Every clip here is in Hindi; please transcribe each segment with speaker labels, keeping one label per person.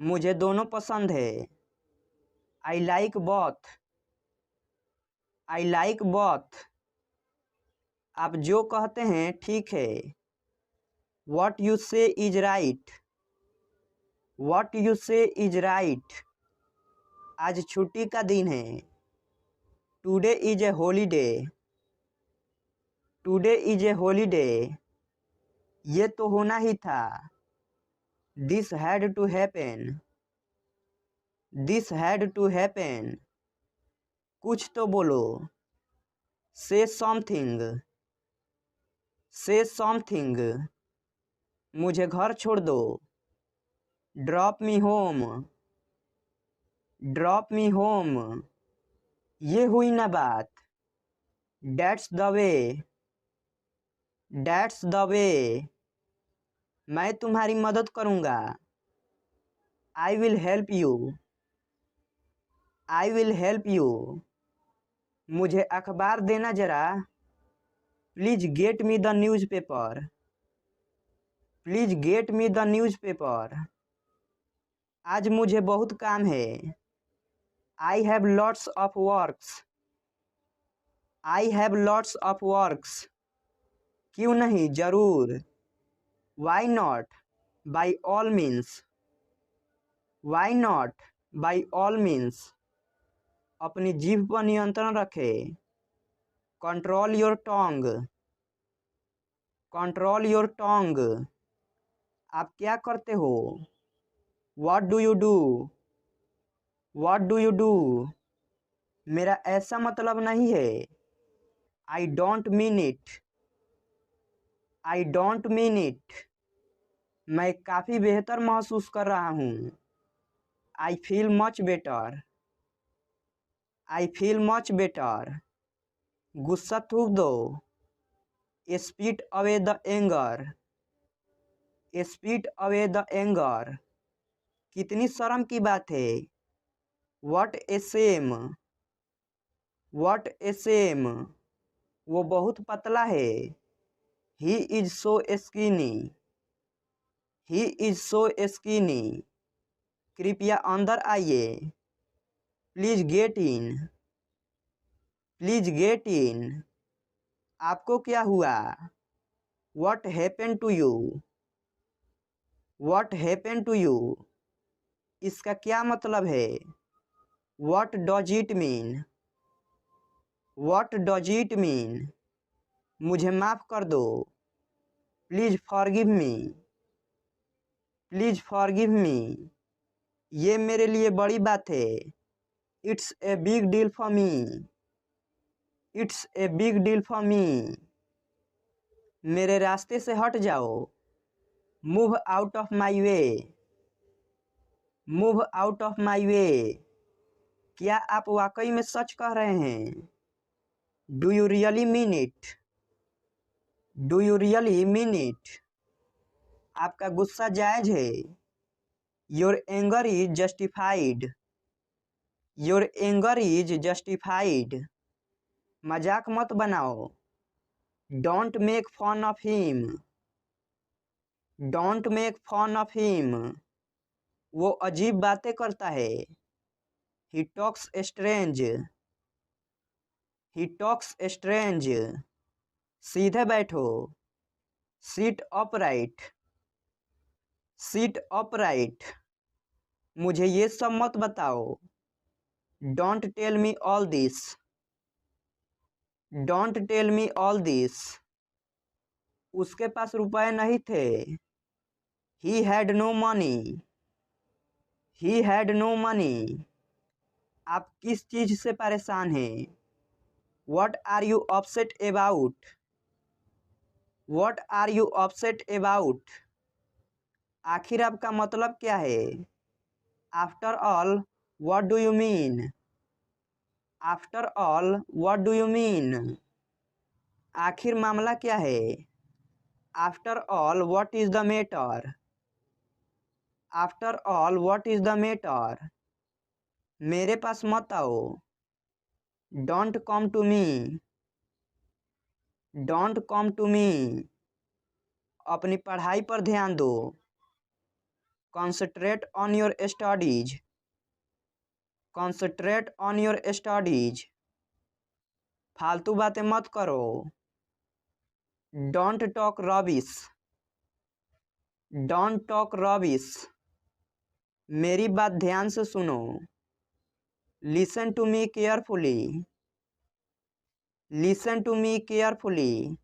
Speaker 1: मुझे दोनों पसंद है। I like both. I like both. आप जो कहते हैं ठीक है। What you say is right. What you say is right. आज छुट्टी का दिन है। Today is a holiday. Today is a holiday. ये तो होना ही था। This had to happen. This had to happen. कुछ तो बोलो। से समथिंग। से समथिंग। मुझे घर छोड़ दो। Drop me home. Drop me home. ये हुई ना बात। That's the way. That's the way. मैं तुम्हारी मदद करूँगा। I will help you. I will help you. मुझे अखबार देना जरा। Please get me the newspaper. Please get me the newspaper. आज मुझे बहुत काम है। I have lots of works. I have lots of works. क्यों नहीं, जरूर। Why not, by all means. Why not, by all means. अपनी जीभ पर नियंत्रण रखें। Control your tongue. Control your tongue. आप क्या करते हो। What do you do. What do you do. मेरा ऐसा मतलब नहीं है। I don't mean it. I don't mean it. मैं काफ़ी बेहतर महसूस कर रहा हूँ। I feel much better. I feel much better. गुस्सा थूक दो। Spit away the anger. Spit away the anger. कितनी शर्म की बात है। What a shame. What a shame. वो बहुत पतला है। He is so skinny. He is so skinny. कृपया अंदर आइए। Please get in. Please get in. आपको क्या हुआ। What happen to you. What happen to you. इसका क्या मतलब है। What does it mean. What does it mean. मुझे माफ़ कर दो। Please forgive me. Please forgive me. ये मेरे लिए बड़ी बात है। It's a big deal for me. It's a big deal for me. मेरे रास्ते से हट जाओ। Move out of my way. Move out of my way. क्या आप वाकई में सच कह रहे हैं। Do you really mean it. Do you really mean it. आपका गुस्सा जायज है। Your anger is justified. Your anger is justified. मजाक मत बनाओ। Don't make fun of him. Don't make fun of him. वो अजीब बातें करता है। He talks strange. He talks strange. सीधे बैठो। Sit upright. Sit upright. मुझे ये सब मत बताओ। Don't tell me all this. Don't tell me all this. उसके पास रुपए नहीं थे। He had no money. He had no money. आप किस चीज़ से परेशान हैं। What are you upset about. What are you upset about. आखिर आपका मतलब क्या है। After all what do you mean. After all what do you mean. आखिर मामला क्या है। After all what is the matter. After all what is the matter. मेरे पास मत आओ। Don't come to me. Don't come to me. अपनी पढ़ाई पर ध्यान दो। Concentrate on your studies, concentrate on your studies. फालतू बातें मत करो। Don't talk rubbish, don't talk rubbish. मेरी बात ध्यान से सुनो। Listen to me carefully, listen to me carefully.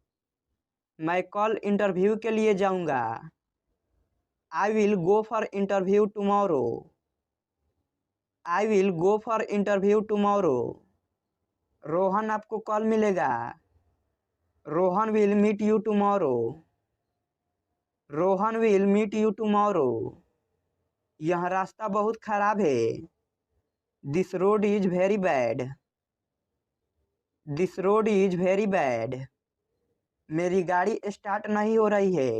Speaker 1: मैं कल इंटरव्यू के लिए जाऊंगा। I will go for interview tomorrow, I will go for interview tomorrow. Rohan आपको कल मिलेगा। Rohan will meet you tomorrow, Rohan will meet you tomorrow. यह रास्ता बहुत खराब है। This road is very bad, this road is very bad. मेरी गाड़ी स्टार्ट नहीं हो रही है।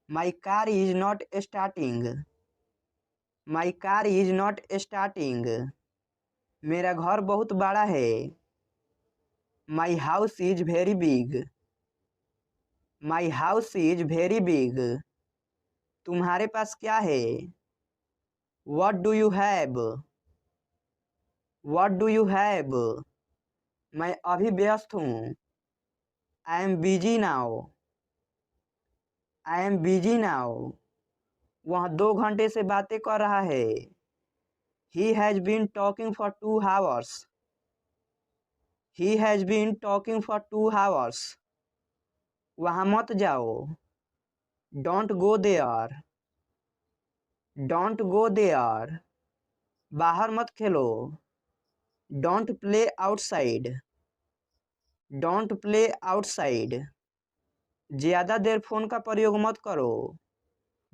Speaker 1: My car is not starting, my car is not starting. मेरा घर बहुत बड़ा है। माई house is very big, my house is very big. तुम्हारे पास क्या है? What do you have, what do you have. मैं अभी व्यस्त हूँ। I am busy now, I am busy now. वह 2 घंटे से बातें कर रहा है। He has been talking for 2 hours, he has been talking for 2 hours। वहाँ मत जाओ। Don't go there, don't go there. बाहर मत खेलो। Don't play outside, don't play outside. ज़्यादा देर फ़ोन का प्रयोग मत करो।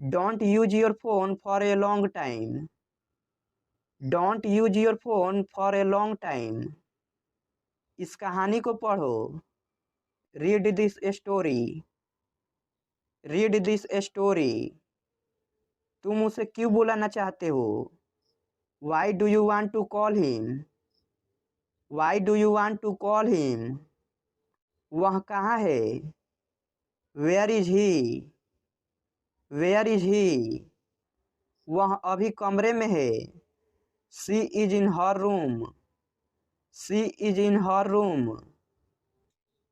Speaker 1: Don't use your phone for a long time, don't use your phone for a long time. इस कहानी को पढ़ो। Read this story, read this story. तुम उसे क्यों बुलाना चाहते हो? Why do you want to call him, why do you want to call him. वह कहाँ है? Where is he, where is he. वह अभी कमरे में है। She is in her room, she is in her room.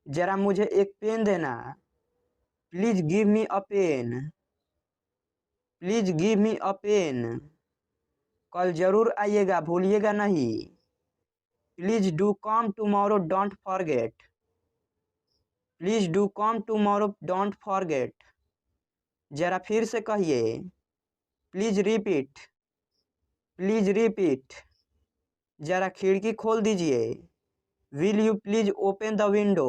Speaker 1: जरा मुझे एक पेन देना। Please give me a pen, please give me a pen. कल जरूर आइएगा, भूलिएगा नहीं। Please do come tomorrow, don't forget, please do come tomorrow, don't forget. जरा फिर से कहिए। Please repeat, please repeat. जरा खिड़की खोल दीजिए। Will you please open the window,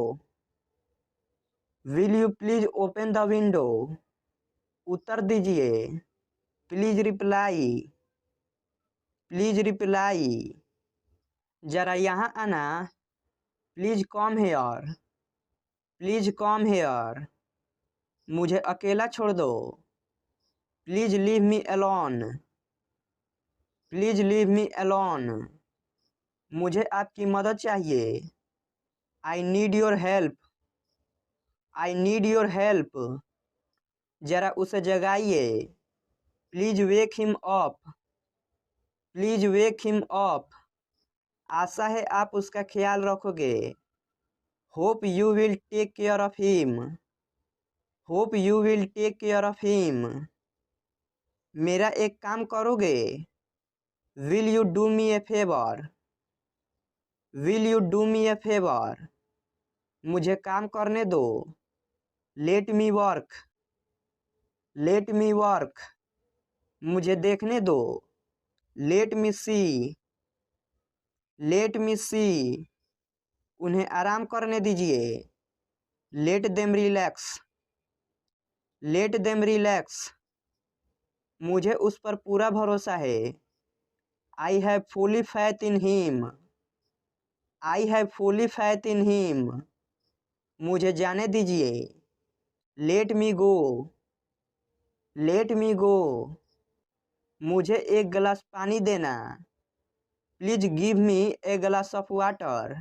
Speaker 1: will you please open the window. उत्तर दीजिए। Please reply, please reply. जरा यहाँ आना। Please come here, please come here. मुझे अकेला छोड़ दो। Please leave me alone, please leave me alone. मुझे आपकी मदद चाहिए। I need your help, I need your help. जरा उसे जगाइए। Please wake him up, please wake him up. आशा है आप उसका ख्याल रखोगे। Hope you will take care of him, hope you will take care of him. मेरा एक काम करोगे? Will you do me A favour, will you do me A favour. मुझे काम करने दो। Let me work, let me work. मुझे देखने दो। लेट मी सी, लेट मी सी। उन्हें आराम करने दीजिए। Let them relax, let them relax. मुझे उस पर पूरा भरोसा है। I have fully faith in him, I have fully faith in him. मुझे जाने दीजिए। लेट मी गो, लेट मी गो। मुझे एक गिलास पानी देना। Please give me a glass of water,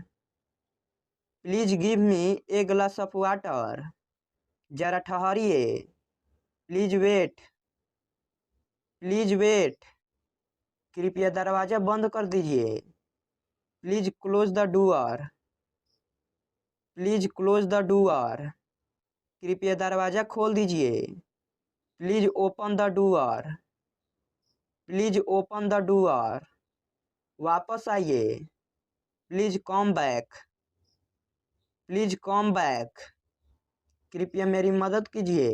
Speaker 1: please give me a glass of water. जरा ठहरिए। प्लीज वेट, प्लीज वेट, कृपया दरवाज़ा बंद कर दीजिए। Please close the door, please close the door, कृपया दरवाज़ा खोल दीजिए। Please open the door, please open the door, वापस आइए। Please come back, please come back, कृपया मेरी मदद कीजिए।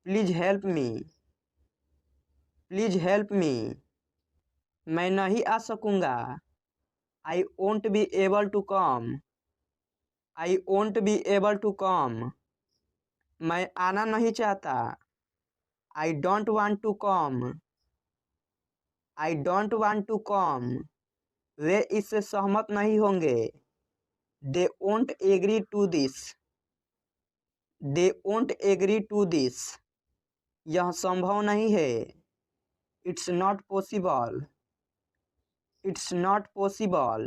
Speaker 1: Please help me, please help me, मैं नहीं आ सकूँगा। I won't be able to come, I won't be able to come, मैं आना नहीं चाहता। I don't want to come, I don't want to come, वे इससे सहमत नहीं होंगे। They won't agree to this, they won't agree to this, यह संभव नहीं है। It's not possible, it's not possible,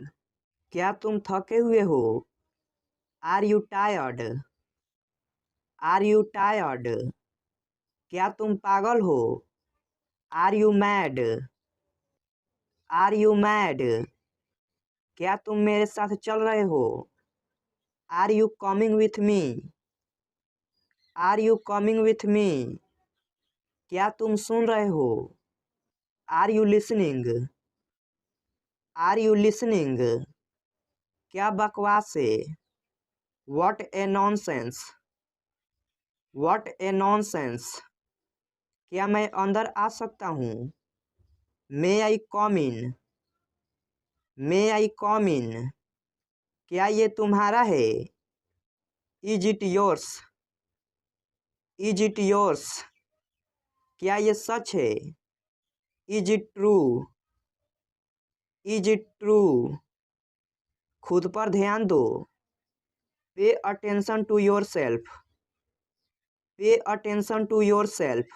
Speaker 1: क्या तुम थके हुए हो? Are you tired, are you tired, क्या तुम पागल हो? Are you mad, are you mad, क्या तुम मेरे साथ चल रहे हो? Are you coming with me, are you coming with me, क्या तुम सुन रहे हो? Are you listening, are you listening, क्या बकवास है? What a nonsense, what a nonsense, क्या मैं अंदर आ सकता हूँ? मे आई कम इन, मे आई कम इन, क्या ये तुम्हारा है? Is it yours, is it yours, क्या ये सच है? Is it true, is it true, खुद पर ध्यान दो। Pay attention to yourself, pay attention to yourself,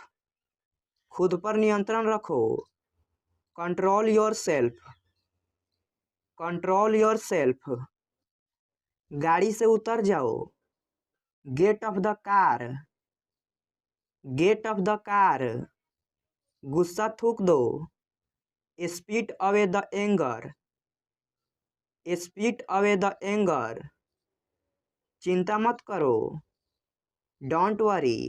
Speaker 1: खुद पर नियंत्रण रखो। Control yourself, control yourself, गाड़ी से उतर जाओ। Get off the car, get off the car, गुस्सा थूक दो। Spit away the anger, spit away the anger, चिंता मत करो। डोंट वरी,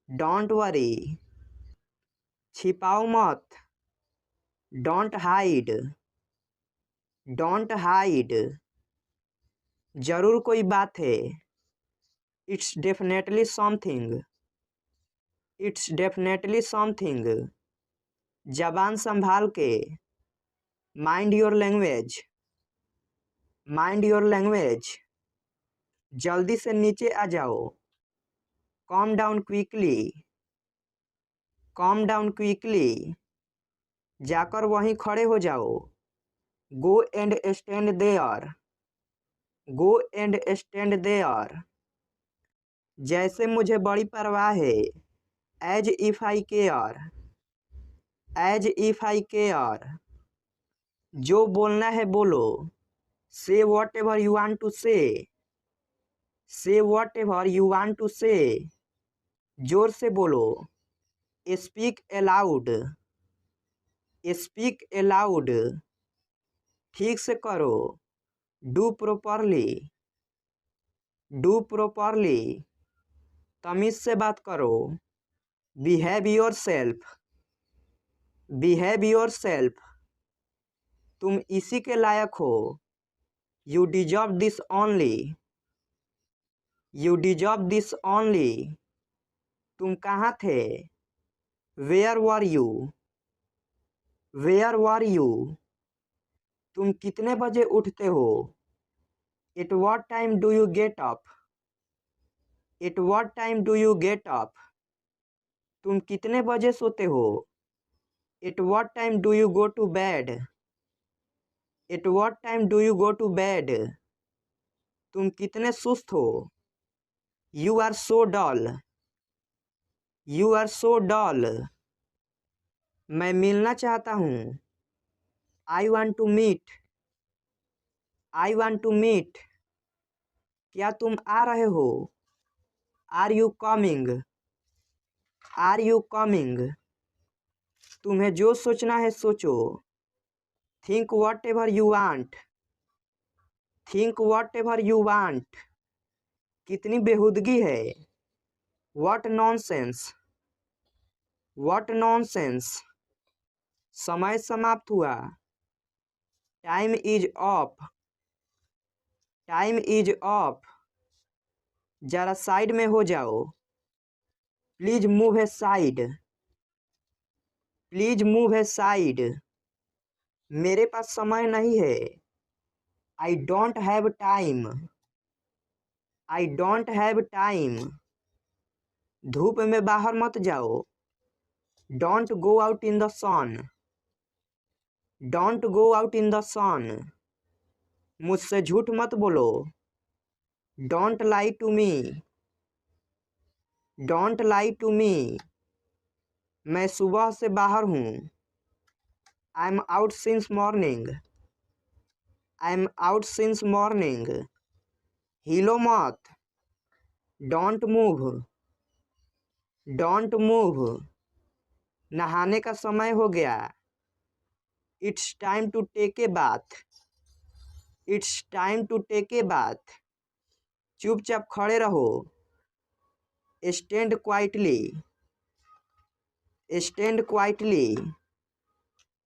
Speaker 1: डोंट वरी, छिपाओ मत। डोंट हाइड, डोंट हाइड, जरूर कोई बात है। It's definitely something, it's definitely something, जबान संभाल के। Mind your language, mind your language, जल्दी से नीचे आ जाओ। Calm down quickly, calm down quickly, जाकर वहीं खड़े हो जाओ। Go and stand there, go and stand there, जैसे मुझे बड़ी परवाह है। As if I care, as if I care, जो बोलना है बोलो। से whatever you want to say, say whatever you want to say, जोर से बोलो। स्पीक अलाउड, स्पीक अलाउड, ठीक से करो। डू प्रॉपरली, डू प्रॉपरली, तमीज से बात करो। Behave yourself, behave yourself, तुम इसी के लायक हो। You deserve this only, you deserve this only, तुम कहाँ थे? Where were you, where were you, तुम कितने बजे उठते हो? At what time do you get up, at what time do you get up, तुम कितने बजे सोते हो? At what time do you go to bed, at what time do you go to bed, तुम कितने सुस्त हो? You are so dull, you are so dull, मैं मिलना चाहता हूँ। I want to meet, I want to meet, क्या तुम आ रहे हो? Are you coming, are you coming, तुम्हें जो सोचना है सोचो। Think whatever you want. Think whatever you want. कितनी बेहुदगी है। What nonsense. What nonsense. समय समाप्त हुआ। Time is up. Time is up. जरा साइड में हो जाओ। Please move aside. Please move aside. मेरे पास समय नहीं है। I don't have time. I don't have time. धूप में बाहर मत जाओ। Don't go out in the sun. Don't go out in the sun. मुझसे झूठ मत बोलो। Don't lie to me. Don't lie to me. मैं सुबह से बाहर हूँ। I am out since morning. I am out since morning. हिलो मत। Don't move. Don't move. नहाने का समय हो गया। It's time to take a bath. It's time to take a bath. चुपचाप खड़े रहो। Stand quietly. Stand quietly.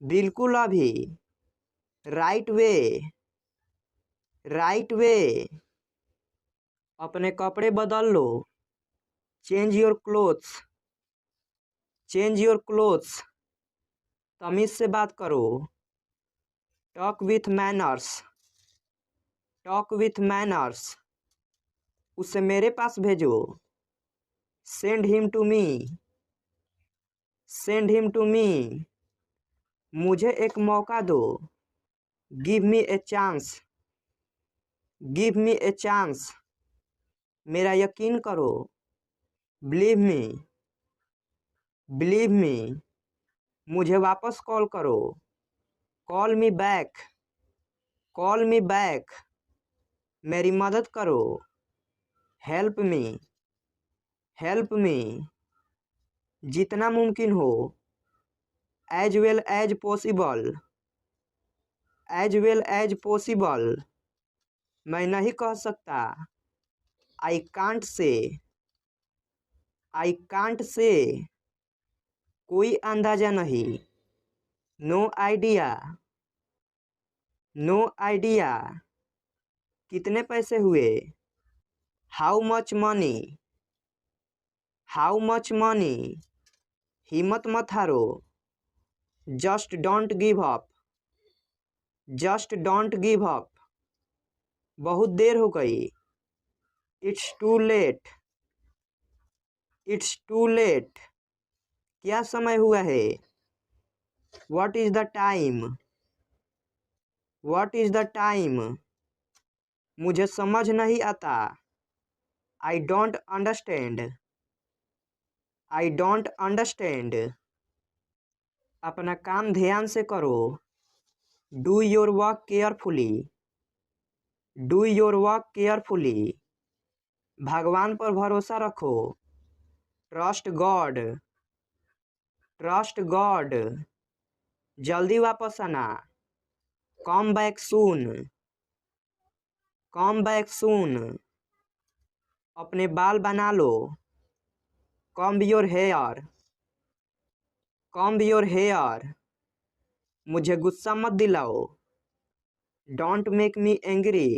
Speaker 1: बिल्कुल अभी। Right way. Right way. अपने कपड़े बदल लो। Change your clothes. Change your clothes. तमीज से बात करो। Talk with manners. Talk with manners. उसे मेरे पास भेजो। Send him to me. Send him to me. मुझे एक मौका दो। Give me a chance. Give me a chance. मेरा यकीन करो। Believe me. Believe me. मुझे वापस कॉल करो। Call me back. Call me back. मेरी मदद करो। Help me. Help me. जितना मुमकिन हो। As well as possible. As well as possible. मैं नहीं कह सकता। I can't say. I can't say. कोई अंदाजा नहीं। No idea. No idea. कितने पैसे हुए। How much money. How much money. हिम्मत मत हारो। Just don't give up. Just don't give up. बहुत देर हो गई। It's too late. It's too late. क्या समय हुआ है। What is the time. What is the time. मुझे समझ नहीं आता। I don't understand. I don't understand. अपना काम ध्यान से करो। Do your work carefully. Do your work carefully. भगवान पर भरोसा रखो। Trust God. Trust God. जल्दी वापस आना। Come back soon. Come back soon. अपने बाल बना लो। Comb your hair. Comb your hair. मुझे गुस्सा मत दिलाओ। Don't make me angry.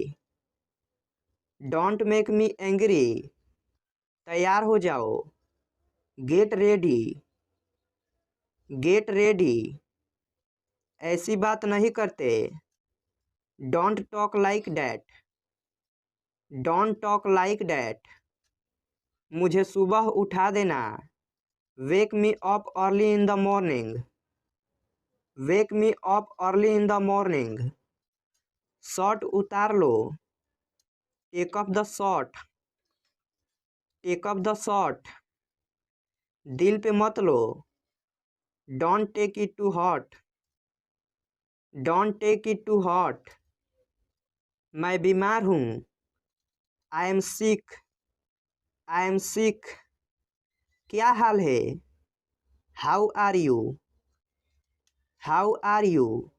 Speaker 1: Don't make me angry. तैयार हो जाओ। Get ready. Get ready. ऐसी बात नहीं करते। Don't talk like that. Don't talk like that. मुझे सुबह उठा देना। Wake me up early in the morning. Wake me up early in the morning. शर्ट उतार लो। Take up the shirt. Take up the shirt. दिल पे मत लो। Don't take it to heart. Don't take it to heart. मैं बीमार हूँ। I am sick. I am sick. क्या हाल है। How are you. How are you?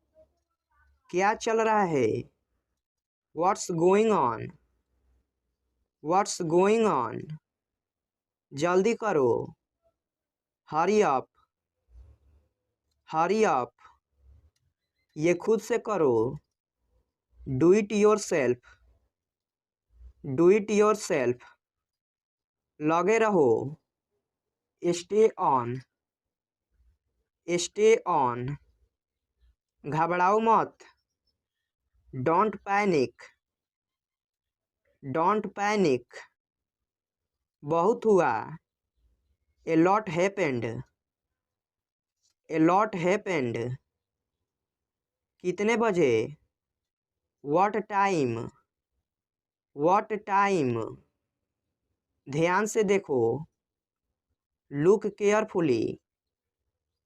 Speaker 1: क्या चल रहा है? What's going on? What's going on? जल्दी करो। Hurry up. Hurry up. ये खुद से करो। Do it your self. Do it your self. लगे रहो। Stay on. Stay on. घबराओ मत। Don't panic. Don't panic. बहुत हुआ। A lot happened. A lot happened. कितने बजे? What time? What time? ध्यान से देखो। Look carefully.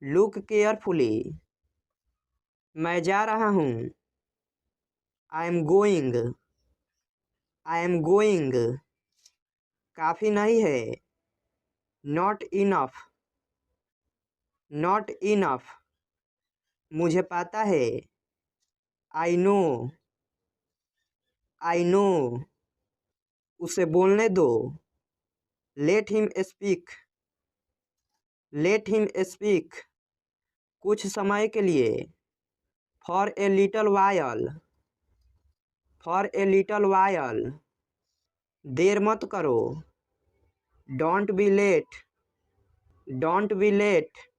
Speaker 1: Look carefully. मैं जा रहा हूँ। I am going. I am going. काफ़ी नहीं है। Not enough. Not enough. मुझे पता है। I know. I know. उसे बोलने दो। Late him speak. Let him speak. कुछ समय के लिए। For a little while. For a little while. देर मत करो। Don't be late. Don't be late.